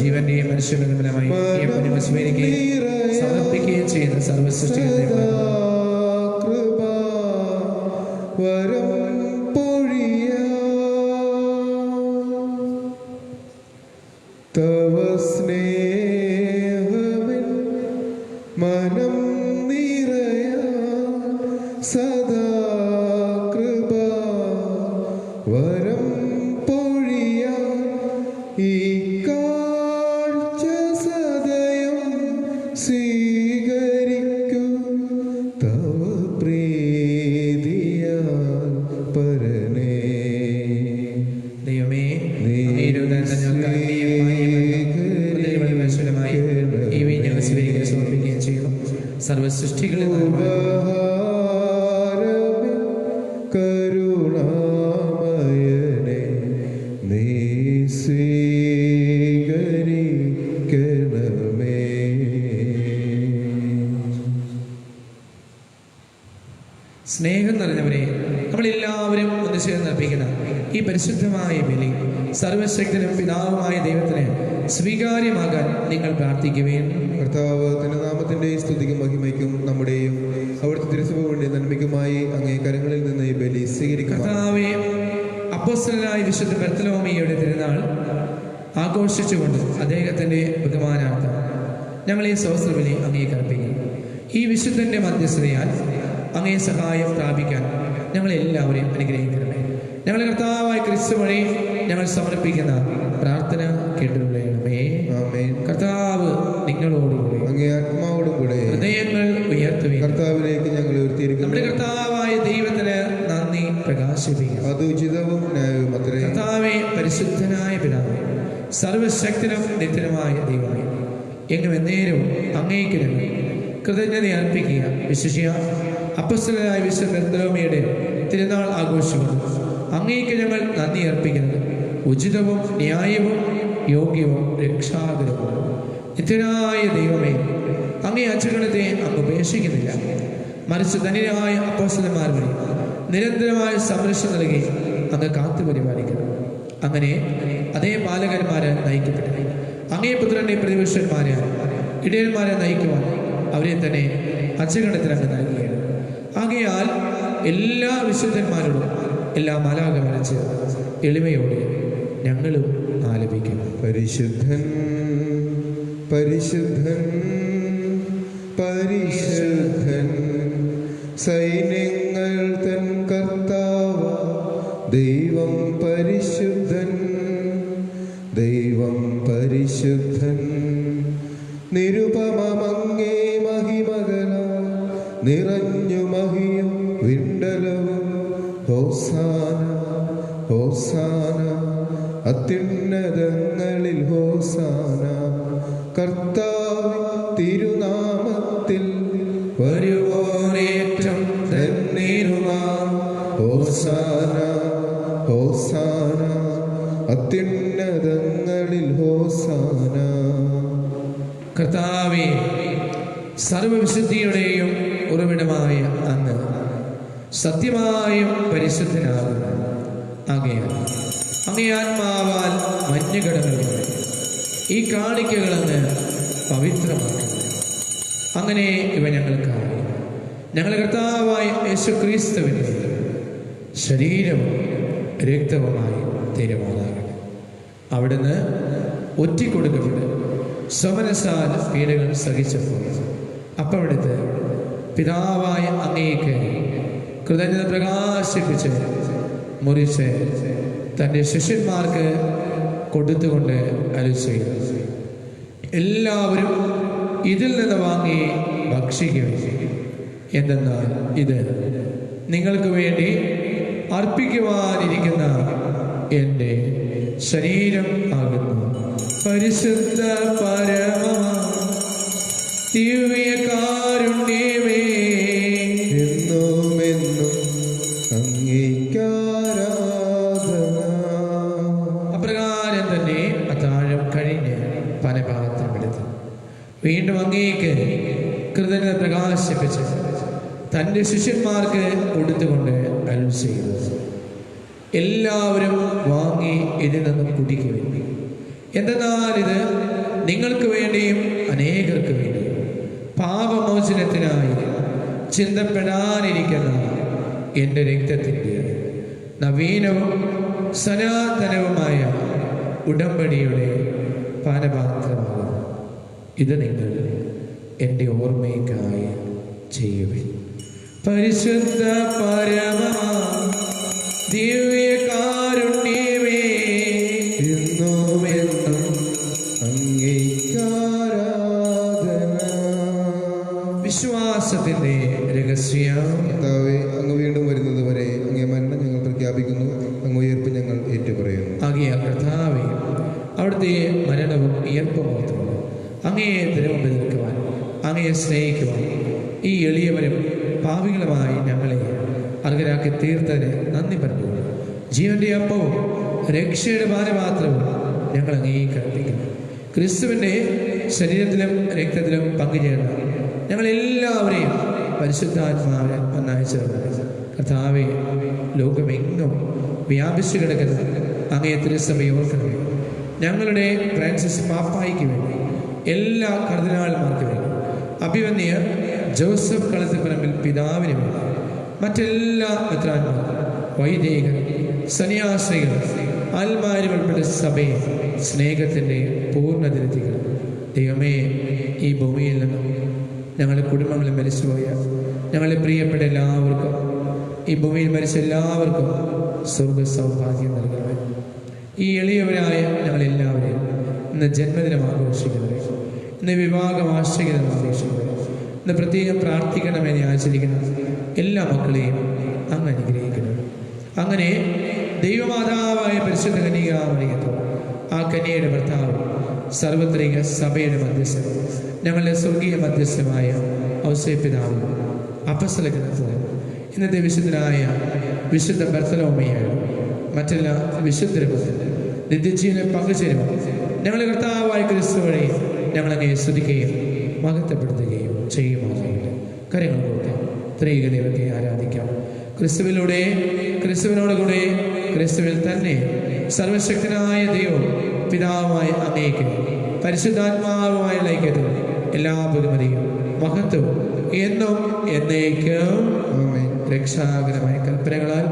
ജീവന്റെയും മനുഷ്യന്റെ ഫലമായി സമർപ്പിക്കുകയും ചെയ്യുന്ന സർവസൃഷ്ടികളുടെ കൃപ വരം പൊഴിയ തവ സ്നേഹമിൻ മനം നിറയ സദാ കൃപ വരം പൊഴിയ ഈ കാഴ്ച സദയം സ്വീകരിക്കൂ തവ പ്രീതിയാൽ പരനേ. ദൈവമേ, സമർപ്പിക്കുകയും ചെയ്യുന്നു. സർവസൃഷ്ടികളിൽ കരുണാമയനെ നീ സ്വീകരിക്കണമേ. സ്നേഹം നിറഞ്ഞവരെ, നമ്മളെല്ലാവരും ഒന്ന് ചേർന്ന് അർപ്പിക്കുന്ന ഈ പരിശുദ്ധമായ ബലി സർവശക്തനും പിതാവുമായ ദൈവത്തിന് സ്വീകാര്യമാകാൻ നിങ്ങൾ പ്രാർത്ഥിക്കുകയും കർത്താവ് തന്റെ നാമത്തിന്റെ സ്തുതിക്കും മഹിമയ്ക്കും നമ്മുടെയും അവിടുത്തെ തിരുസഭയുടെ നന്മയ്ക്കുമായി അങ്ങേ കരങ്ങളിൽ നിന്ന് ഈ ബലി സ്വീകരിക്കും. കർത്താവേ, അപ്പോസ്തലനായ വിശുദ്ധ ബർത്തലോമിയുടെ തിരുനാൾ ആഘോഷിച്ചുകൊണ്ട് അദ്ദേഹത്തിന്റെ ബഹുമാനാർത്ഥം ഞങ്ങൾ ഈ സഹസ്രബലി അങ്ങേക്ക് അർപ്പിക്കുന്നു. ഈ വിശുദ്ധന്റെ മധ്യസ്ഥതയാൽ അങ്ങേ സഹായം പ്രാപിക്കാൻ ഞങ്ങളെല്ലാവരെയും അനുഗ്രഹിക്കണമേ. ഞങ്ങളെ കർത്താവായ ക്രിസ്തു വഴി ഞങ്ങൾ സമർപ്പിക്കുന്ന പ്രാർത്ഥന കേട്ടുകൊള്ളണമേ. ആമേൻ. കർത്താവ് നിങ്ങളോടുകൂടി അങ്ങേ ആത്മാവോടും കൂടെ ഹൃദയങ്ങൾ ഉയർത്തുകയും കർത്താവിലേക്ക് ഞങ്ങൾ ഉയർത്തിയിരിക്കുന്നു. നമ്മുടെ കർത്താവായ ദൈവത്തിന് നന്ദി പ്രകാശിപ്പിക്കുക. അത് ഉചിതവും ന്യായവും അത്രേ. കർത്താവേ, പരിശുദ്ധനായ പിതാവേ, സർവശക്തനും നിത്യനുമായ ദൈവമേ, എങ്ങും എന്നേരവും അങ്ങേക്ക് ഞങ്ങൾ കൃതജ്ഞത അർപ്പിക്കുക. വിശിഷ്യ അപ്പോസ്തലനായ വിശുദ്ധ ബർത്തലോമിയുടെ തിരുനാൾ ആഘോഷിക്കുന്നു. അങ്ങേക്ക് ഞങ്ങൾ നന്ദി അർപ്പിക്കുന്നത് ഉചിതവും ന്യായവും യോഗ്യവും രക്ഷാകരവും. നിത്യനായ ദൈവമേ, അങ്ങേ അച്ചഗണത്തെ അങ്ങ് ഉപേക്ഷിക്കുന്നില്ല. മറിച്ച് ധന്യരായ അപ്പോസ്തലന്മാർ വഴി നിരന്തരമായ സംരക്ഷണം നൽകി അങ്ങ് കാത്തു പരിപാലിക്കുന്നു. അങ്ങനെ അതേ ബാലകന്മാരെ നയിക്കപ്പെട്ടു. അങ്ങേ പുത്രന്റെ പ്രതിപക്ഷന്മാരെ ഇടയന്മാരെ നയിക്കുവാൻ അവരെ തന്നെ അച്ചഗണത്തിൽ അങ്ങ് നൽകുകയാണ്. ആകയാൽ എല്ലാ വിശുദ്ധന്മാരോടും എല്ലാ മാലാഖമാരും ചേർന്ന് എളിമയോടെ ഞങ്ങളും ആലപിക്കുന്നു. പരിശുദ്ധൻ പരിശുദ്ധൻ പരിശുദ്ധൻ സൈന്യങ്ങൾ തൻ കർത്താവ് ദൈവം പരിശുദ്ധൻ ദൈവം പരിശുദ്ധൻ നിരുപമങ്ങേ മഹിമകല നിറഞ്ഞു മഹിയും വിണ്ടലവും ഹോസാന ഹോസാന അത്യുന്നതങ്ങളിൽ ഹോസാന കർത്താവ് തിരുനാമത്തിൽ വരുവോനേറ്റം ധന്യരുമാം ഹോസാന ഹോസാന അത്യുന്നതങ്ങളിൽ ഹോസാന. കർത്താവേ, സർവവിശുദ്ധിയുടെയും ഉറവിടമായ അങ്ങ് സത്യമായും പരിശുദ്ധനാകുന്നു. ആകയാൽ അങ്ങേ ആത്മാവാൽ മഞ്ഞുകടകളുടെ ഈ കാണിക്കകളങ്ങ് പവിത്രമാക്കുന്നു. അങ്ങനെ ഇവ ഞങ്ങൾക്കായി ഞങ്ങളുടെ കർത്താവായ യേശുക്രിസ്തുവിന്റെ ശരീരവും രക്തവുമായി തീരുമാനാകണം. അവിടുന്ന് ഒറ്റിക്കൊടുക്കപ്പെട്ട് സ്വമനസാൽ പീഡകൾ സഹിച്ചപ്പോൾ അപ്പവിടുത്തെ പിതാവായ അങ്ങേക്ക് കൃതജ്ഞത പ്രകാശിപ്പിച്ച് മുറിച്ച് തൻ്റെ ശിഷ്യന്മാർക്ക് കൊടുത്തുകൊണ്ട് അരുളിച്ചെയ്തു, എല്ലാവരും ഇതിൽ നിന്ന് വാങ്ങി ഭക്ഷിക്കുകയും, എന്തെന്നാൽ ഇത് നിങ്ങൾക്ക് വേണ്ടി അർപ്പിക്കുവാനിരിക്കുന്ന എൻ്റെ ശരീരം ആകുന്നു. പരിശുദ്ധ പരമ ദിവ്യകാരുണ്യമേ എന്നുമെന്നും അങ്ങേക്കാരാധന. അപ്രകാരം തന്നെ അത്താഴം കഴിഞ്ഞ് പാനപാത്രമെടുത്ത് വീണ്ടും അങ്ങേക്ക് കൃതജ്ഞത പ്രകാശിപ്പിച്ച് തൻ്റെ ശിഷ്യന്മാർക്ക് കൊടുത്തുകൊണ്ട് അരുൾ ചെയ്തു, എല്ലാവരും വാങ്ങി ഇതിൽ നിന്നും കുടിക്കുവിൻ. എന്തെന്നാൽ ഇത് നിങ്ങൾക്ക് വേണ്ടിയും അനേകർക്ക് വേണ്ടിയും പാപമോചനത്തിനായി ചിന്തപ്പെടാനിരിക്കുന്ന എൻ്റെ രക്തത്തിൻ്റെ നവീനവും സനാതനവുമായ ഉടമ്പടിയുടെ പാനപാത്രമാകുന്നു. ഇത് നിങ്ങൾ എൻ്റെ ഓർമ്മയ്ക്കായി ചെയ്യുവിൻ. പരിശുദ്ധ പരമ ദിവ്യകാരുണ്യമേ എന്നുമെന്നും അങ്ങേക്കാരാധന. വിശ്വാസത്തിന്റെ രഹസ്യം. കർത്താവേ, അങ്ങ് വീണ്ടും വരുന്നത് വരെ അങ്ങേ മരണം ഞങ്ങൾ പ്രഖ്യാപിക്കുന്നു, അങ്ങ് ഉയർപ്പ് ഞങ്ങൾ ഏറ്റുപറയുന്നു. ആകിയ കർത്താവേ, അവിടുത്തെ മരണവും ഉയർപ്പും ഓർത്തുകൊണ്ട് അങ്ങയെ തിരുമുമ്പിൽ നിൽക്കുവാൻ, അങ്ങയെ സ്നേഹിക്കുവാൻ ഈ എളിയവരും പാപികളുമായി ഞങ്ങളെ അർഹരാക്കി തീർത്തതിന് നന്ദി പറഞ്ഞു. ജീവന്റെ അപ്പവും രക്ഷയുടെ പാനപാത്രവും ഞങ്ങൾ അംഗീകരിക്കുന്നു. ക്രിസ്തുവിൻ്റെ ശരീരത്തിലും രക്തത്തിലും പങ്കുചേർന്ന ഞങ്ങളെല്ലാവരെയും പരിശുദ്ധാത്മാവിനെ അയച്ചത് കർത്താവെ, ലോകമെങ്ങും വ്യാപിച്ചു കിടക്കുന്ന അങ്ങയെ തിരുസഭയെ ഓർക്കണമേ. ഞങ്ങളുടെ ഫ്രാൻസിസ് പാപ്പായിക്ക് വേണ്ടി, എല്ലാ കർദിനാൾമാർക്ക് വേണ്ടി, അഭിവന്യ ജോസഫ് കളത്തിപ്പറമ്പിൽ പിതാവിന് വേണ്ടി, മറ്റെല്ലാ മെത്രാന്മാർക്കും, വൈദികർ, സന്യാസികൾ, ആത്മാരും ഉൾപ്പെട്ട സഭയെ സ്നേഹത്തിൻ്റെ പൂർണ്ണതിരുത്തികൾ. ദൈവമേ, ഈ ഭൂമിയിൽ നിന്നും ഞങ്ങളുടെ കുടുംബങ്ങളിൽ മരിച്ചുപോയ ഞങ്ങളുടെ പ്രിയപ്പെട്ട എല്ലാവർക്കും, ഈ ഭൂമിയിൽ മരിച്ച എല്ലാവർക്കും സ്വർഗ സൗഭാഗ്യം നൽകണമേ. ഈ എളിയവരായ ഞങ്ങളെല്ലാവരെയും ഇന്ന് ജന്മദിനം ആഘോഷിക്കുന്നത്, ഇന്ന് വിവാഹം ആശ്രയിക്കുന്നത് ആഘോഷിക്കുന്നത്, ഇന്ന് പ്രത്യേകം പ്രാർത്ഥിക്കണമെന്ന് ആചരിക്കുന്ന എല്ലാ മക്കളെയും അങ്ങ് അനുഗ്രഹിക്കണം. അങ്ങനെ ദൈവമാതാവായ പരിശുദ്ധ കന്യകാമറിയത്തും ആ കന്യയുടെ ഭർത്താവ് സർവത്രിക സഭയുടെ മധ്യസ്ഥൻ, ഞങ്ങളുടെ സ്വർഗീയ മധ്യസ്ഥമായ ഔസേപ്പിതാവും അപ്പസ്തലഗ്രന്ഥത്തിൽ ഇന്നത്തെ വിശുദ്ധനായ വിശുദ്ധ ബർത്തലോമയായും മറ്റെല്ലാ വിശുദ്ധരും നിത്യജീവനെ പങ്കുചേരുവാൻ ഞങ്ങളുടെ കർത്താവായ ക്രിസ്തു വഴി ഞങ്ങളങ്ങെ സ്തുതിക്കുകയും മഹത്വപ്പെടുത്തുകയും ചെയ്യുമാറാകട്ടെ. കരങ്ങൾ കൊടുക്കാം, ത്രിയേക ദൈവത്തെ ആരാധിക്കാം. ക്രിസ്തുവിലൂടെ, ക്രിസ്തുവിനോട് കൂടെ, ക്രിസ്തുവിൽ തന്നെ സർവശക്തനായ ദൈവം പിതാവുമായ അങ്ങേക്ക് പരിശുദ്ധാത്മാവുമായ ഐക്യത്തിൽ എല്ലാ ബഹുമതിയും മഹത്വവും എന്നും എന്നേക്കും രക്ഷാകരമായ കൽപ്പനകളാൽ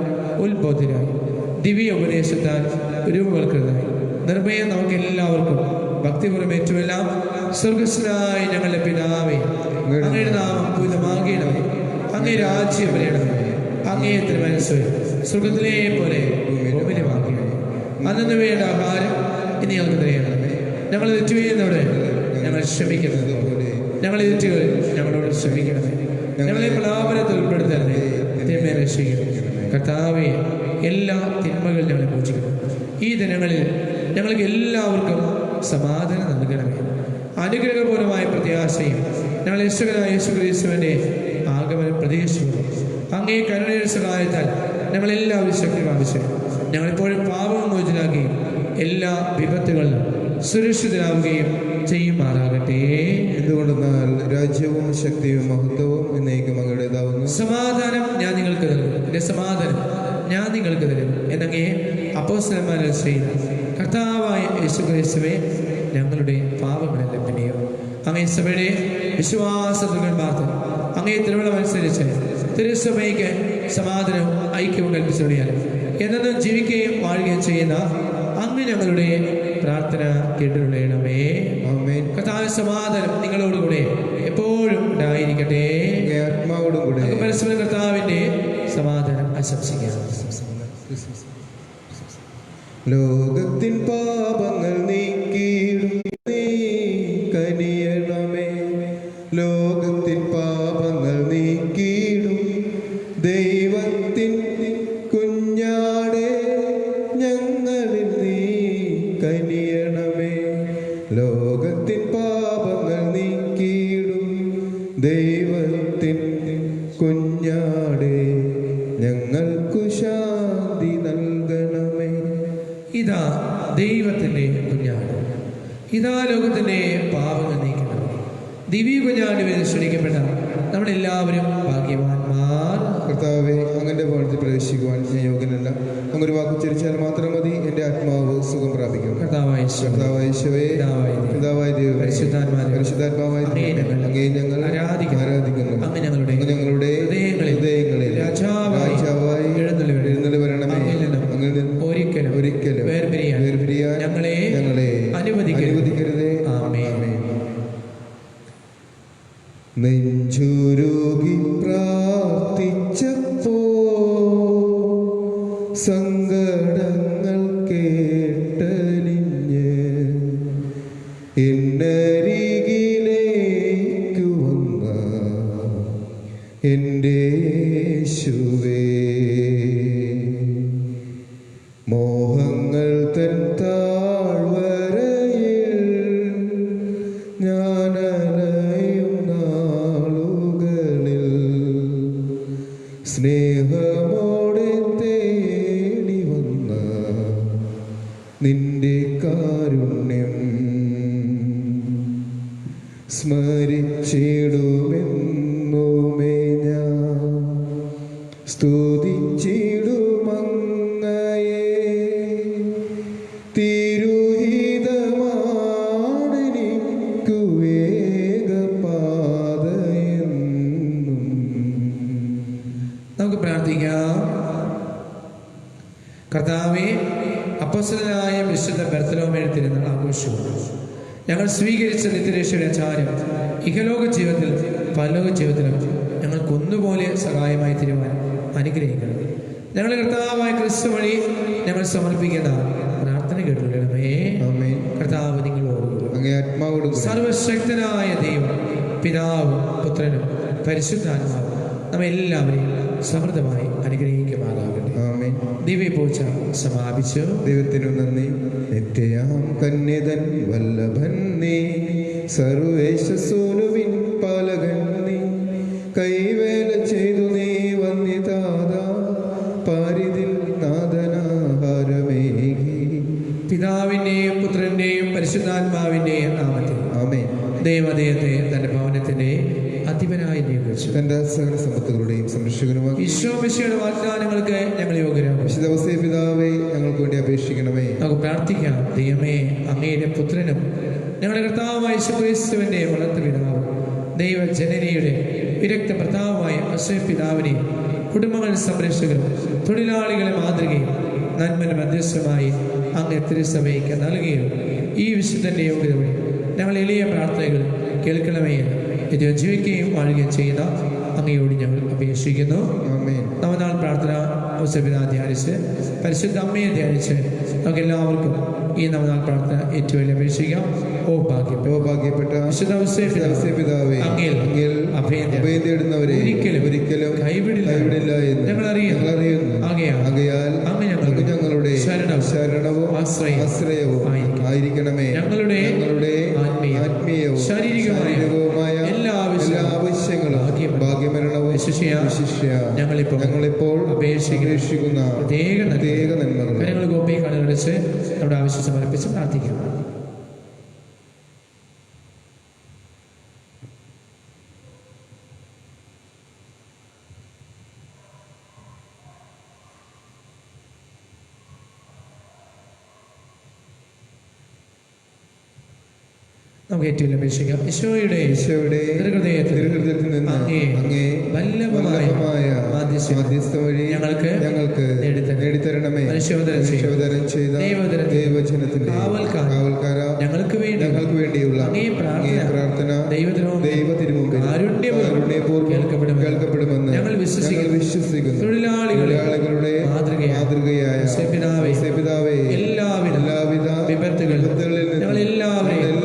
ഉത്ബോധരായി ദിവ്യ ഉപദേശത്താൽ രൂപവൽകൃതമായി നിർഭയം നമുക്ക് എല്ലാവർക്കും ഭക്തിപൂർവ്വം ഏറ്റുമെല്ലാം. സ്വർഗസ്വനായ ഞങ്ങളുടെ പിതാവേ, അങ്ങയുടെ നാമം പൂജിതമാകണമേ, അങ്ങേ രാജ്യം വരണമേ, അങ്ങേ തിരുമനസ്സ് സ്വർഗത്തിലെ പോലെ ഭൂമിയിലുമാകണമേ. അന്നു വേണ്ട ആഹാരം ഇനി ഞങ്ങൾക്ക് തരണമേ. ഞങ്ങൾ തെറ്റ് ചെയ്യുന്നവരെ ഞങ്ങൾ ക്ഷമിക്കുന്നത് പോലെ ഞങ്ങൾ തെറ്റുകൾ ഞങ്ങളോട് ക്ഷമിക്കണമേ. ഞങ്ങളെ പ്രലാപനത്തിൽ ഉൾപ്പെടുത്തണമേ, തിന്മയെ രക്ഷിക്കണമേ. കർത്താവേ, എല്ലാ തിന്മകളും ഞങ്ങളെ പൂജിക്കണം. ഈ ദിനങ്ങളിൽ ഞങ്ങൾക്ക് എല്ലാവർക്കും സമാധാനം നൽകണമേ. അനുഗ്രഹപൂർവമായ പ്രത്യാശയും ഞങ്ങൾ യേശുവിനായ യേശുക്രിസ്തുവിൻ്റെ ആഗമനം പ്രതീക്ഷിക്കുന്നു. അങ്ങേ കരുണയുടെ സഹായത്താൽ ഞങ്ങളെല്ലാവരും ശക്തി പ്രാപിച്ചു ഞങ്ങളിപ്പോഴും പാപം മോചനാക്കുകയും എല്ലാ വിപത്തുകളിലും സുരക്ഷിതരാവുകയും ചെയ്യുമാറാകട്ടെ. എന്തുകൊണ്ടെന്നാൽ രാജ്യവും ശക്തിയും മഹത്വവും എന്നേക്കും അങ്ങയുടേതാവുന്നു. സമാധാനം ഞാൻ നിങ്ങൾക്ക് തരും, എൻ്റെ സമാധാനം ഞാൻ നിങ്ങൾക്ക് തരും എന്നങ്ങേ അപ്പോസ്തലന്മാരിൽ ചെയ്ത കർത്താവായ യേശുക്രിസ്തുവേ, ഞങ്ങളുടെ പാപങ്ങളെല്ലാം പിന്നെയും അങ്ങേ സഭയുടെ വിശ്വാസത്തുകൾ പാർത്ത് അങ്ങേ തിരുവള്ളമനുസരിച്ച് തിരുസഭയ്ക്ക് സമാധാനവും ഐക്യവും കൽപ്പിച്ചുകൊണ്ടിയാൽ എന്നും ജീവിക്കുകയും വാഴുകയും ചെയ്യുന്ന അങ്ങ് ഞങ്ങളുടെ പ്രാർത്ഥന കേട്ടുകൊള്ളണമേ. ആമേൻ. കർത്താവിന്റെ സമാധാനം നിങ്ങളോടുകൂടെ എപ്പോഴും ഉണ്ടായിരിക്കട്ടെ. ആത്മാവോടും കൂടെ പരസ്പരം കർത്താവിന്റെ സമാധാനം ആശംസിക്കാം. ലോകത്തിൻ പാപങ്ങൾ നീക്കിയിടും നീ കനിയണമേ. ലോകത്തിൻ പാപങ്ങൾ നീക്കിയിടും ദൈവത്തിൻ കുഞ്ഞാടേ, ഞങ്ങളിൽ നീ കനിയണമേ. ലോകത്തിൻ പാപങ്ങൾ നീക്കിയിടും ദൈവത്തിൻ കുഞ്ഞാടേ ഞങ്ങൾക്കു ശാന്തി നൽകണമേ. ഇതാ ദൈവത്തിൻ്റെ കുഞ്ഞാട്, ഇതാ ലോകത്തിൻ്റെ പാപങ്ങൾ നീക്കണം. ദിവ്യ കുഞ്ഞാടുവിൽ ക്ഷണിക്കപ്പെട്ട നമ്മളെല്ലാവരും ഭാഗ്യവാന്മാർ. കർത്താവെ, അങ്ങന്റെ ഭവനത്തിൽ പ്രവേശിക്കുവാൻ ഞാൻ യോഗ്യനല്ല. അങ്ങൊരു വാക്ക് ഉച്ചരിച്ചാൽ മാത്രം മതി, എൻ്റെ ആത്മാവ് സുഖം പ്രാപിക്കും. കർത്താവായ കർത്താവായ പിതാവായ ദൈവമേ, പരിശുദ്ധാത്മാവായ അങ്ങേ ഞങ്ങൾ ആരാധിക്കുന്നു. അങ്ങ് ഞങ്ങളുടെ ഹൃദയങ്ങളിൽ രാജാവായി എഴുന്നള്ളി വരണമേ. അങ്ങിൽ നിന്ന് ഒരിക്കലും വേർപിരിയാൻ ഞങ്ങളെ അനുവദിക്കരുതേ. ആമേൻ. നെഞ്ചുരുകി പ്രാർത്ഥിച്ചപ്പോ സങ്കടങ്ങൾ കേട്ടലിഞ്ഞ് എന്നരികിലേക്കു വന്ന എൻ്റെ യേശുവേ, മോഹങ്ങൾ തൻ താഴ്വരയിൽ ഞാനലയും നാളുകളിൽ സ്നേഹമോടെ തേടി വന്ന നിന്റെ കാരുണ്യം സ്മരിച്ചിടുമെന്നുമേ ഞാൻ, സ്തുതിച്ചിടുമങ്ങയെ. തിരുഹിതമാണെനിക്കു വേഗപാതയെന്നും. നമുക്ക് പ്രാർത്ഥിക്കാം. കർത്താവേ, അപ്പോസ്തലനായ വിശുദ്ധ ബർത്തലോമേയുടെ തിരുനാൾ ആഘോഷമാണ്. ഞങ്ങൾ സ്വീകരിച്ച നിത്യരക്ഷയുടെ ആചാരം ഇഹലോക ജീവിതത്തിൽ പരലോക ജീവിതത്തിലും ഞങ്ങൾക്കൊന്നുപോലെ സഹായമായി തീരുവാൻ അനുഗ്രഹിക്കണം. ഞങ്ങളുടെ കർത്താവായ ക്രിസ്തു വഴി ഞങ്ങൾ സമർപ്പിക്കുന്ന പ്രാർത്ഥന കേട്ടുകൊള്ളണമേ. കർത്താവ് നിങ്ങളോട് സർവശക്തനായ ദൈവം പിതാവും പുത്രനും പരിശുദ്ധാത്മാവും നമ്മെല്ലാവരെയും സമൃദ്ധമായി അനുഗ്രഹിക്കുമാറാകട്ടെ. ദിവ്യപൂജ സമാപിച്ചു. ദൈവത്തിനു നന്ദി. നിത്യയാം കന്യതൻ വല്ലഭൻ നീ, സർവേശസൂനുവിൻ പാലകൻ നീ, കൈവേല ചെയ്തു നീ വന്യതാത, പാരിതിൽ നാഥനാഹാരമേകി. പിതാവിന്റെയും പുത്രന്റെയും പരിശുദ്ധാത്മാവിന്റെയും നാമത്തിൽ ആമേൻ. ദൈവദേഹത്തെ തന്റെ ഭവനത്തിന്റെ അധിപനായി നിയോഗിച്ചു. തന്റെ സകല സമ്പത്തുകളുടെയും സംരക്ഷകനുമാണ്. ഈശോമിശിയുടെ വാഗ്ദാനങ്ങൾക്ക് ഞങ്ങൾ യോഗ്യരാകും. വിശുദ്ധ പിതാവേ, ഞങ്ങൾക്ക് വേണ്ടി അപേക്ഷിക്കണമേ. നമുക്ക് പ്രാർത്ഥിക്കാം. ദൈവമേ, അങ്ങയുടെ പുത്രനും ഞങ്ങളുടെ കർത്താവായ യേശുക്രിസ്തുവിന്റെ വളർത്തു പിതാവും ദൈവജനനിയുടെ വിരക്ത പ്രതാപമായ അശ്വപിതാവിനെയും കുടുംബങ്ങളുടെ സംരക്ഷകരും തൊഴിലാളികളെ മാതൃകയും നന്മന് മധ്യസ്ഥമായി അങ്ങ് തിരുസഭയ്ക്ക് നൽകുകയും ഈ വിശുദ്ധന്റെ യോഗ്യത വഴി ഞങ്ങൾ എളിയ പ്രാർത്ഥനകൾ കേൾക്കണമേ എന്ന് ജീവിക്കുകയും വാഴുകയും ചെയ്യുന്ന അങ്ങയോട് ഞങ്ങൾ അപേക്ഷിക്കുന്നു. നവനാൾ പ്രാർത്ഥന ധ്യാനിച്ച് പരിശുദ്ധ അമ്മയെ ധ്യാനിച്ച് നമുക്ക് എല്ലാവർക്കും ഈ നവനാൾ പ്രാർത്ഥന ഏറ്റവും വലിയ അപേക്ഷിക്കാം. ഓ ഭാഗ്യപ്പെട്ട തേടുന്നവരെ ഒരിക്കലും കൈവിടില്ല എന്ന് ഞങ്ങൾ അറിയുന്നു. ആകയാൽ ഞങ്ങളുടെ ശരണവും ആശ്രയവും ആയിരിക്കണമേ. ഞങ്ങളുടെ ആത്മീയവും ശാരീരികവുമായ എല്ലാ ആവശ്യങ്ങളും ഭാഗ്യമരണവും ഞങ്ങളിപ്പോൾ അപേക്ഷിക്കുന്ന പ്രത്യേക നന്മകൾ ഞങ്ങൾ ഗോപി കടലടച്ച് നമ്മുടെ ആവശ്യം സമർപ്പിച്ച് പ്രാർത്ഥിക്കാം. നമുക്ക് ഏറ്റവും അപേക്ഷിക്കാം. ഈശോയുടെ ഹൃദയത്തിൽ നിന്ന് അങ്ങേ വല്ലഭമായ മാധ്യസ്ഥം വഴി ഞങ്ങൾക്ക് നേടിത്തരണമേ. മനുഷ്യവതരം ചെയ്ത ദൈവജനത്തിന്റെ കാവൽക്കാര ഞങ്ങൾക്ക് വേണ്ടിയുള്ള പ്രാർത്ഥന ദൈവത്തിനുമുമ്പിൽ കാരുണ്യപൂർവ്വം കേൾക്കപ്പെടുമെന്ന് ഞങ്ങൾ വിശ്വസിക്കുന്നു. തൊഴിലാളികളുടെ മാതൃകയായ പിതാവേ, എല്ലാവിധ വിപത്തുകളിൽ ഞങ്ങളെല്ലാവരെയും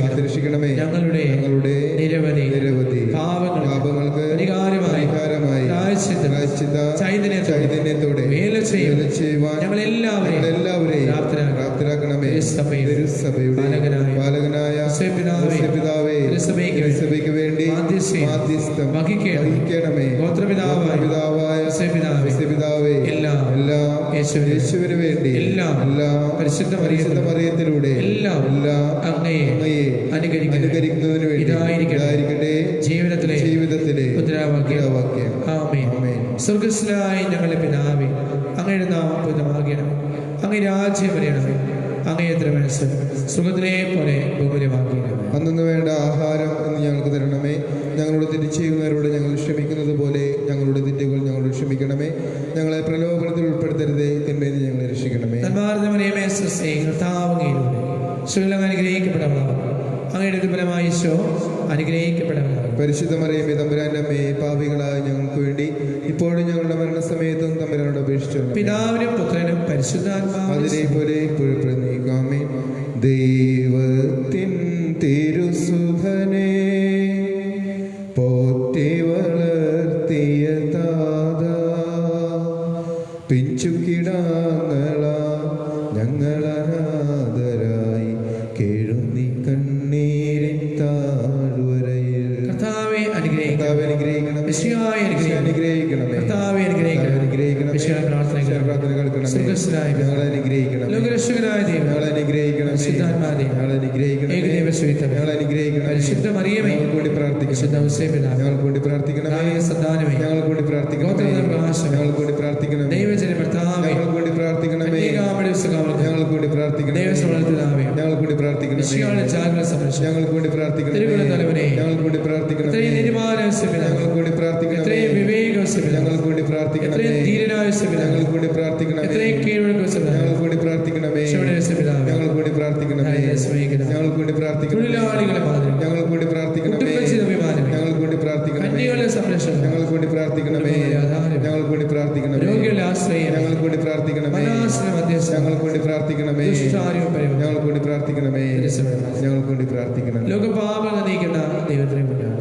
കാത്തുരക്ഷിക്കണമേ. ഞങ്ങളുടെ നിരവധി പാപങ്ങൾക്ക് പരിഹാരമായി ചൈതന്യത്തോടെ വേല ചെയ്യുവാൻ ഞങ്ങളെല്ലാവരെയും പ്രാപ്തരാക്കണമേ. പാലകനായ പിതാവേ, തിരുസഭയ്ക്ക് വേണ്ടി മാധ്യസ്ഥം വഹിക്കണമേ. ഗോത്രപിതാവായ പിതാവേ എല്ലാം യേശുവിന് വേണ്ടി എല്ലാം പരിശുദ്ധ മറിയത്തിലൂടെ എല്ലാം അങ്ങയെ അനുകരിക്കുന്നതിന് വേണ്ടി ഇതായിരിക്കട്ടെ ജീവിതത്തിലെ മുദ്രാവാക്യം. ആമേൻ. സ്വർഗസ്ഥനായ ഞങ്ങളുടെ പിതാവേ, അങ്ങയുടെ നാമം പൂജിതമാകണമേ. അങ്ങ് രാജ്യം വരണമേ. അങ്ങയെ തിരുമനസ്സ് സുഖത്തിനെ പോലെ ഭൂമിയിലുമാകണമേ. അന്നു വേണ്ട ആഹാരം എന്ന് ഞങ്ങൾക്ക് തരണമേ. ഞങ്ങളോട് തെറ്റ് ചെയ്യുന്നവരോട് ഞങ്ങൾ ക്ഷമിക്കുന്നത് പോലെ ഞങ്ങളുടെ തെറ്റുകൾ ഞങ്ങളോട് ക്ഷമിക്കണമേ. ഞങ്ങളെ പ്രലോഭനത്തിൽ ഉൾപ്പെടുത്തരുതേ, തിന്മയിൽ നിന്ന് ഞങ്ങളെ രക്ഷിക്കണമേ. അനുഗ്രഹിക്കപ്പെടണം. അങ്ങയുടെ ഫലമായി ഈശോ അനുഗ്രഹിക്കപ്പെടണം. പരിശുദ്ധ മറിയമേ, തമ്പുരാന്റെ അമ്മേ, പാപികളായ ഞങ്ങൾക്ക് വേണ്ടി ഇപ്പോഴും ഞങ്ങളുടെ മരണസമയത്തും തമ്പുരാനോട് അപേക്ഷിച്ചു. പിതാവിനും പുത്രനും പരിശുദ്ധാത്മാവിനും അതിനെപ്പോലെ ഇപ്പോഴും നീക്കാമേ. ദൈവത്തിൻ തിരുസുധനെ പോറ്റി വളർത്തിയ താതാ, പിഞ്ചുകിടാങ്ങളാ ഞങ്ങളനാദരായി കേഴുന്നി കണ്ണീരിൻ താഴ്വരയിൽ. കർത്താവേ അനുഗ്രഹിക്കണം.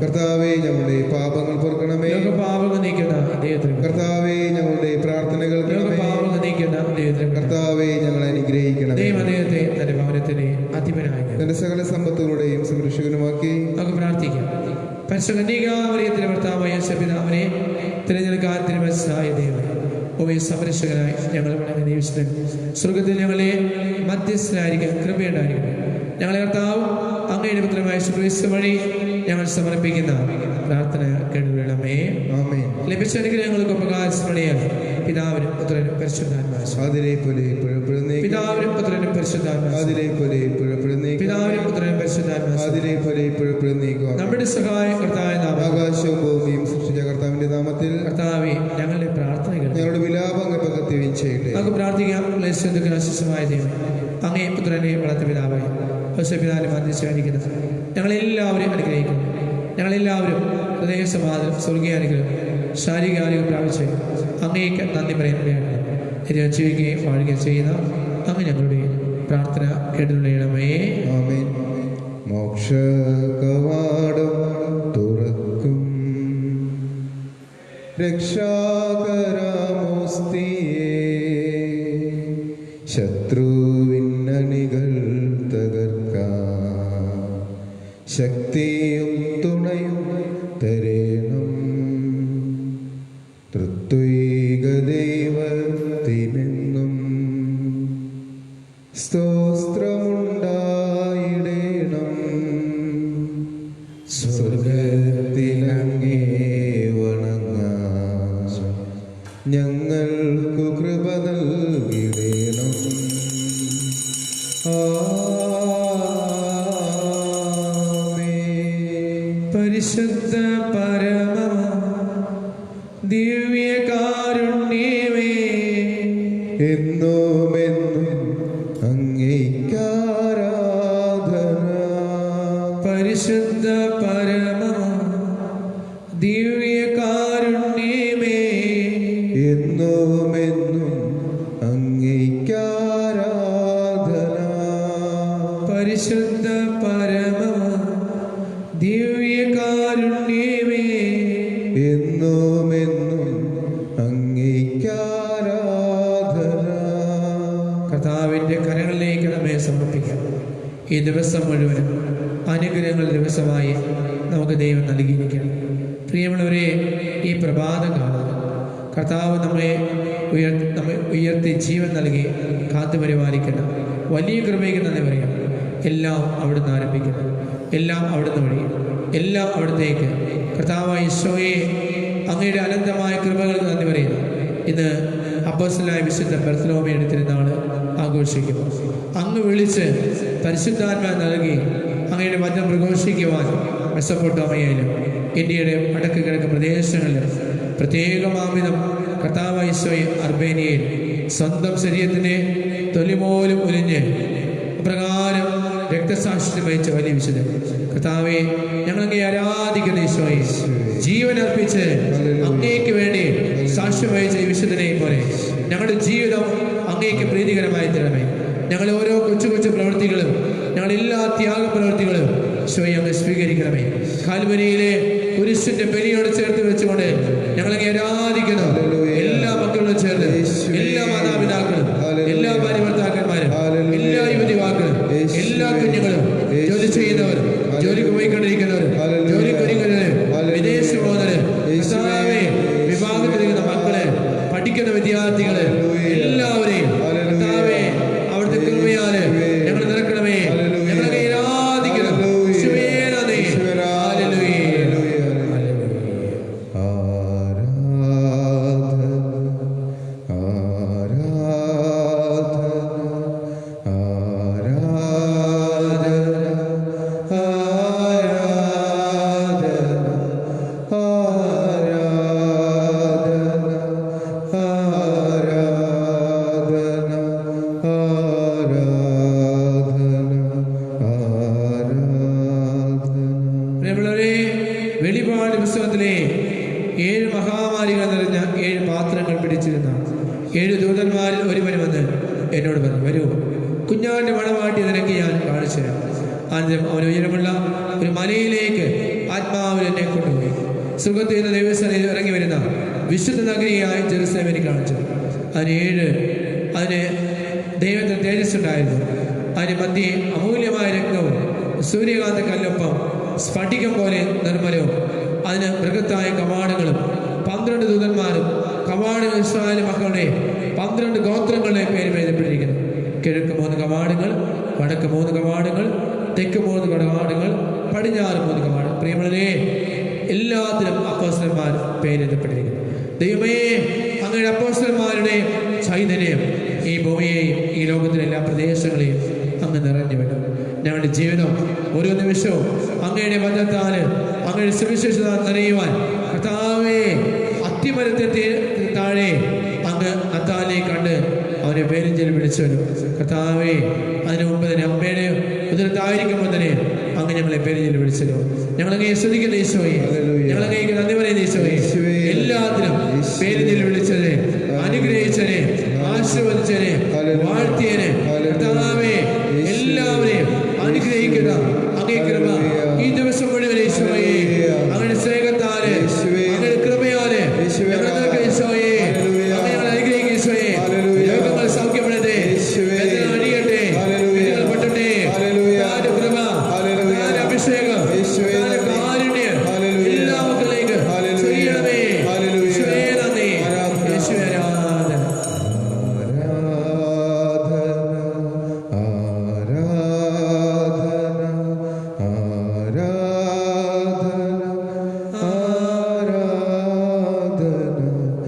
കർത്താവേ, ഞങ്ങളുടെ പാപങ്ങൾ പൊറുക്കണമേ. കർത്താവേ, ഞങ്ങളുടെ പ്രാർത്ഥനകൾ കർത്താവേ, ഞങ്ങളെ അനുഗ്രഹിക്കണമേ. തന്റെ സകല സമ്പത്തുകളുടെയും സംരക്ഷകനുമാക്കി നമുക്ക് പ്രാർത്ഥിക്കാം. പരിശുദ്ധ ഭർത്താവായ പിതാവിനെ തിരഞ്ഞെടുക്കാൻ തിരുമനസ്സായ ദൈവം, സംരക്ഷകനായി ഞങ്ങൾ സ്വർഗത്തിൽ ഞങ്ങളെ മധ്യസ്ഥനായിരിക്കും, കൃപയുണ്ടായിരിക്കും. ഞങ്ങളെ കർത്താവ് അങ്ങയുടെ പുത്രമായ ക്രിസ്തു വഴി ഞങ്ങൾ സമർപ്പിക്കുന്ന പ്രാർത്ഥന കേൾക്കണമേ. ലഭിച്ച അനുഗ്രഹങ്ങൾക്ക് ഉപകാരസ്മരണയാൽ പിതാവിനും പുത്രനും പരിശുദ്ധാത്മാവിനും പിതാവിനും പുത്രനും പരിശുദ്ധാത്മാവിനും നമ്മുടെ സഹായം കർത്താവായ ആകാശവും ഭൂമിയും സൃഷ്ടിച്ച കർത്താവിന്റെ നാമത്തിൽ കർത്താവേ, ഞങ്ങളുടെ പ്രാർത്ഥനകൾ ഞങ്ങളുടെ വിലാപങ്ങൾ പകർത്തുകയും ചെയ്യട്ടെ. നമുക്ക് പ്രാർത്ഥിക്കാം. ആശിസമായ ദൈവം, അങ്ങേ പുത്രനെ വളർത്ത പിതാവായി പിതാവിനെ മധ്യസ്ഥിക്കുന്നത് ഞങ്ങളെല്ലാവരും അനുഗ്രഹിക്കുന്നു. ഞങ്ങളെല്ലാവരും ഹൃദയസമാധാനം, സ്വർഗീയ അനുഗ്രഹം, ശാരീരിക ആരോഗ്യം പ്രാപിച്ച് അങ്ങേക്ക് നന്ദി പറയുകയാണ്. ജീവിക്കുകയും വാഴുകയും ചെയ്യുന്ന അങ്ങ് ഞങ്ങളുടെ പ്രാർത്ഥന കേട്ടുകൊള്ളണമേ. ആമേൻ. മോക്ഷകവാടം തുറക്കും രക്ഷാകരാമോസ്തിയേ, ശത്രുവിന്നണികൾ തകർക്കാൻ ശക്തിയും തുണയും തരേണം. തൃത്വൈക ദൈവത്തിനെന്നും സ്തോത്രമുണ്ടായിടേണം. സ്വർഗത്തിലങ്ങേ വണങ്ങാൻ ഞങ്ങൾക്കു കൃപ നൽകിടേണം. പരിശുദ്ധ പരമ ദിവ്യകാരുണ്യമേ, എന്നുമെന്നും അങ്ങേക്കാരാധന. പരിശുദ്ധ പരമ ദിവ്യകാരുണ്യമേ, എന്നുമെന്നും അങ്ങേക്കാരാധന. പരിശുദ്ധ പരമ ദിവ്യകാരുണ്യമേ, എന്നുമെന്നും അങ്ങേക്കാരാധന. കർത്താവിന്റെ കരങ്ങളിലേക്ക് നമ്മെ സമർപ്പിക്കാം. ഈ ദിവസം മുഴുവനും അനുഗ്രഹങ്ങളുടെ ദിവസമായി നമുക്ക് ദൈവം നൽകിയിരിക്കണം. പ്രിയമുള്ളവരെ, ഈ പ്രഭാതകാലം കർത്താവ് നമ്മെ ഉയർത്തി ജീവൻ നൽകി കാത്തു പരിപാലിക്കണം. വലിയ കൃപയ്ക്ക് നന്ദി പറയാം. എല്ലാം അവിടുന്ന് ആരംഭിക്കുന്നു, എല്ലാം അവിടുന്ന് വഴി, എല്ലാം അവിടത്തേക്ക്. കർത്താവായ ഈശോയെ, അങ്ങയുടെ അനന്തമായ കൃപകൾക്ക് നന്ദി പറയുന്നു. ഇന്ന് അപ്പോസ്തലനായ വിശുദ്ധ ബർത്തലോമയുടെ തിരുനാൾ ആഘോഷിക്കുന്നു. അങ്ങ് വിളിച്ച് പരിശുദ്ധാത്മാ നൽകി അങ്ങയുടെ വചനം പ്രഘോഷിക്കുവാൻ മെസൊപ്പൊട്ടാമിയയിലും ഇന്ത്യയുടെ വടക്ക് കിഴക്ക് പ്രദേശങ്ങളിലും പ്രത്യേകമാവിധം കർത്താവായ ഈശോയെ അർമേനിയയിൽ സ്വന്തം ശരീരത്തിനെ തൊലിപോലും ഉലിഞ്ഞ് പ്രകാരം രക്തസാക്ഷിത്വം വഹിച്ച വലിയ വിശുദ്ധൻ കർത്താവെ, ഞങ്ങളങ്ങേ ആരാധിക്കുന്ന ഈശോയെ, ജീവൻ അർപ്പിച്ച് അങ്ങേക്ക് വേണ്ടി സാക്ഷ്യം വഹിച്ച ഈ വിശുദ്ധനെ പോലെ ഞങ്ങളുടെ ജീവിതം അങ്ങേക്ക് പ്രീതികരമായി തരണമേ. ഞങ്ങളെ ഓരോ കൊച്ചു കൊച്ചു പ്രവൃത്തികളും, ഞങ്ങളെല്ലാ ത്യാഗ പ്രവൃത്തികളും ഈശോയെ അങ്ങ് സ്വീകരിക്കണമേ. കാൽവരിയിലെ കുരിശിന്റെ ബലിയോട് ചേർത്ത് വെച്ചുകൊണ്ട് ഞങ്ങളങ്ങേ ആരാധിക്കുന്നു. എല്ലാ മക്കളും ചേർന്ന്, എല്ലാ മാതാപിതാക്കളും, എല്ലാ ഭാര്യ ഭർത്താക്കന്മാരും, എല്ലാ യുവതിവാക്കളും, എല്ലാ കുഞ്ഞുങ്ങളും, ജോലി ചെയ്യുന്നവരും, ജോലിക്ക് പോയിക്കൊണ്ടിരിക്കുന്നവരും, ജോലിക്ക് ഒരുങ്ങുന്നവരും, വിദേശ പോകുന്നവര്, വിഭാഗത്തിലിരിക്കുന്ന മക്കള്, പഠിക്കുന്ന വിദ്യാർത്ഥികള്, എല്ലാവരെയും കർത്താവേ അവിടുത്തെ കൃപയാല് ഞങ്ങൾ നിറക്കണമേ. ഞങ്ങളെ ആരാധിക്കണം. വെളിപാട് പുസ്തകത്തിലെ 7 മഹാമാരികൾ നിറഞ്ഞ 7 പാത്രങ്ങൾ പിടിച്ചിരുന്ന 7 ദൂതന്മാരിൽ ഒരുവൻ വന്ന് എന്നോട് പറഞ്ഞു, വരൂ, കുഞ്ഞാന്റെ മണവാട്ടി നിനക്ക് ഞാൻ കാണിച്ചു തരാം. ആദ്യം അവൻ ഉയരമുള്ള ഒരു മലയിലേക്ക് ആത്മാവിൽ എന്നെ കൊണ്ടുപോയി. സുഖത്തിൽ നിന്ന് ദൈവസേനയിൽ ഇറങ്ങി വരുന്ന വിശുദ്ധ നഗരിയായ ജെറുസലേമിനെ കാണിച്ചു. അതിന് ദൈവത്തിന് തേജസ് ഉണ്ടായിരുന്നു. അതിന് മധ്യേ അമൂല്യമായ രത്നവും സൂര്യകാന്ത കല്ലൊപ്പം സ്ഫടികം പോലെ നിർമ്മലവും അതിന് ബൃഹത്തായ കവാടങ്ങളും 12 ദൂതന്മാരും കവാടങ്ങൾ ഇസ്രായേൽ മക്കളുടെ 12 ഗോത്രങ്ങളുടെ പേര് എഴുതപ്പെട്ടിരിക്കുന്നു. കിഴക്ക് 3 കവാടങ്ങൾ, വടക്ക് 3 കവാടങ്ങൾ, തെക്ക് 3 കവാടങ്ങൾ, പടിഞ്ഞാറ് 3 കവാടങ്ങൾ. പ്രിയമുള്ളവരെ, എല്ലാത്തിലും അപ്പോസ്തലന്മാർ പേരെഴുതപ്പെട്ടിരിക്കുന്നു. ദൈവമേ, അങ്ങയുടെ അപ്പോസ്തലന്മാരുടെ ചൈതന്യം ഈ ഭൂമിയെയും ഈ ലോകത്തിലെ എല്ലാ പ്രദേശങ്ങളെയും അങ്ങ് നിറഞ്ഞു വേണം. ഞങ്ങളുടെ ജീവിതം ഓരോ നിമിഷവും അങ്ങയുടെ വചനത്താല്, അങ്ങയുടെ സുവിശേഷത നിറയുവാൻ കർത്താവേ, അത്തിമരത്തെ താഴെ അങ്ങ് നത്താലിനെ കണ്ട് അവനെ പേരിഞ്ചൽ വിളിച്ചു വരും. കർത്താവേ, അതിനു മുമ്പ് തന്നെ അമ്മയുടെ ഉദരത്തായിരിക്കുമ്പോൾ തന്നെ അങ്ങ് ഞങ്ങളെ പേരിഞ്ചൽ വിളിച്ചല്ലോ. ഞങ്ങളങ്ങേ സ്തുതിക്കുന്ന ഈശോയെ, ഞങ്ങളങ്ങേ നന്ദി പറയുന്ന ഈശോയെ, എല്ലാത്തിനും പേരിഞ്ചൽ വിളിച്ചതിനെ, അനുഗ്രഹിച്ചതിനെ, ആശീർവദിച്ചതിനെ, വാഴ്ത്തിയതിനെ കർത്താവേ, എല്ലാവരെയും അനുഗ്രഹിക്കുന്ന അങ്ങേ കൃപ ഈ ദിവസം മുഴുവൻ ഈശോയെ അങ്ങയുടെ സ്നേഹത്താല്, അങ്ങയുടെ കൃപയാല് ഞങ്ങൾക്ക് ഈശോയെ ഞങ്ങളെ അനുഗ്രഹിക്കുക. ഈശോയെ, രോഗങ്ങൾ സൗഖ്യപ്പെടട്ടെ, അണിയട്ടെ, പെട്ടട്ടെ, കൃപ, അഭിഷേകം, കാരുണ്യം എല്ലാ മക്കളിലേക്ക് ചെയ്യണമേ. ഈശോയെ നന്ദി, ഈശോയെ ആരാധന.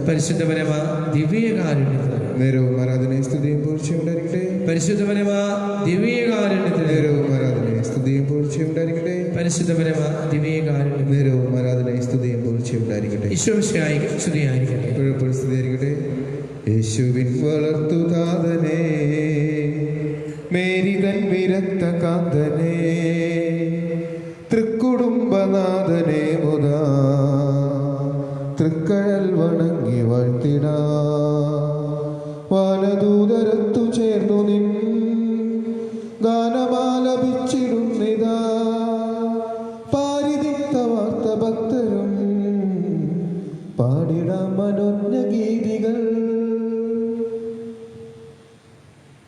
പരിശുദ്ധപരമ ദിവ്യകാരുണ്യത്തിന് നേരവും ആരാധനയും സ്തുതിയും പൂഴ്ചയും ഉണ്ടായിരിക്കട്ടെ. പരിശുദ്ധപരമ ദിവ്യകാരുണ്യത്തിന് നേരവും ആരാധനയും സ്തുതിയും പൂഴ്ചയും ഉണ്ടായിരിക്കട്ടെ. പരിശുദ്ധപരമ ദിവ്യകാരുണ്യത്തിന് നേരവും ആരാധനയും സ്തുതിയും പൂഴ്ചയും ഉണ്ടായിരിക്കട്ടെ. ഈശോമിശിഹായി സ്തുതിയായിരിക്കട്ടെ. എപ്പോഴും സ്തുതിയായിരിക്കട്ടെ. യേശുവിൻ വളർത്തുതാതനേ, മേരി തൻ വിരക്ത കാന്തനേ, തൃക്കുടുംബനാഥനേ, മുതാ തൃക്കഴൽ വണങ്ങി വാഴ്ത്തിടാ. വാനദൂതരത്തു ചേർന്നു നിൻ ഗാനമാലപിച്ചിട